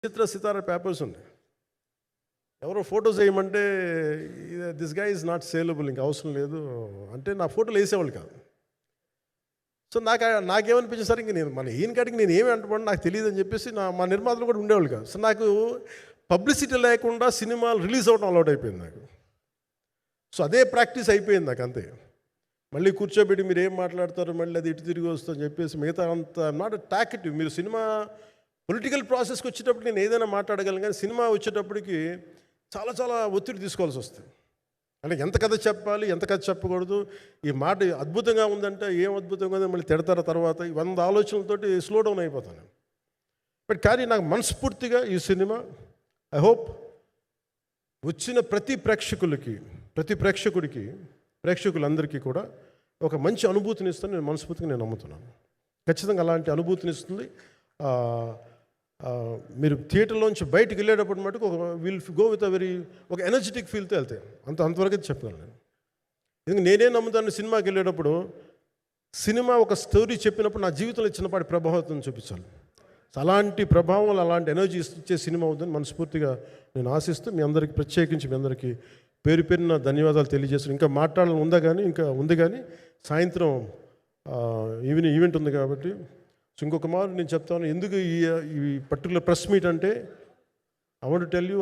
చిత్ర Sitara papers ఉన్నాయి. ఎవరో photos వేయమంటే this గా ఈజ్ నాట్ సేలబుల్, ఇంకా అవసరం లేదు అంటే నా ఫోటోలు వేసేవాళ్ళు కాదు. సో నాకేమనిపించింది సార్, ఇంక నేను మన ఈయన కాడికి నేను ఏమి అంటున్నాను నాకు తెలియదు అని చెప్పేసి మా నిర్మాతలు కూడా ఉండేవాళ్ళు కాదు. సో నాకు పబ్లిసిటీ లేకుండా సినిమాలు రిలీజ్ అవ్వడం అలవాటు అయిపోయింది నాకు. సో అదే ప్రాక్టీస్ అయిపోయింది నాకు అంతే. మళ్ళీ కూర్చోబెట్టి మీరు ఏం మాట్లాడతారు, మళ్ళీ అది ఇటు తిరిగి వస్తుందని చెప్పేసి మిగతా అంత నాట్ టాకెటివ్. మీరు సినిమా పొలిటికల్ ప్రాసెస్కి వచ్చేటప్పుడు నేను ఏదైనా మాట్లాడగలను, కానీ సినిమా వచ్చేటప్పటికి చాలా చాలా ఒత్తిడి తీసుకోవాల్సి వస్తుంది. అంటే ఎంత కథ చెప్పాలి, ఎంత కథ చెప్పకూడదు, ఈ మాట అద్భుతంగా ఉందంటే ఏం అద్భుతంగా ఉందని మళ్ళీ తిడతారు. తర్వాత 100 ఆలోచనలతోటి స్లో డౌన్ అయిపోతాను. బట్ కానీ నాకు మనస్ఫూర్తిగా ఈ సినిమా ఐ హోప్ వచ్చిన ప్రతి ప్రేక్షకుడికి ప్రేక్షకులందరికీ కూడా ఒక మంచి అనుభూతిని ఇస్తాను. నేను మనస్ఫూర్తిగా నేను నమ్ముతున్నాను. ఖచ్చితంగా అలాంటి అనుభూతిని ఇస్తుంది. మీరు థియేటర్లోంచి బయటకు వెళ్ళేటప్పుడు మటుకు విల్ గో విత్ ఒక ఎనర్జెటిక్ ఫీల్తో వెళ్తాయి. అంతవరకు అయితే చెప్పగలను నేను. ఎందుకంటే నేనే నమ్ముతాను, సినిమాకి వెళ్ళేటప్పుడు సినిమా ఒక స్టోరీ చెప్పినప్పుడు నా జీవితంలో చిన్నపాటి ప్రభావం చూపించాలి. అలాంటి ప్రభావం, అలాంటి ఎనర్జీ ఇచ్చే సినిమా అవుతుందని మనస్ఫూర్తిగా నేను ఆశిస్తూ మీ అందరికీ ప్రత్యేకించి మీ అందరికీ పేరు పేరున ధన్యవాదాలు తెలియజేస్తాను. ఇంకా మాట్లాడాలని ఉంది కానీ సాయంత్రం ఈవెంట్ ఉంది కాబట్టి. సో ఇంకొక మారు నేను చెప్తాను ఎందుకు ఈ పర్టికులర్ ప్రెస్ మీట్ అంటే I want to tell you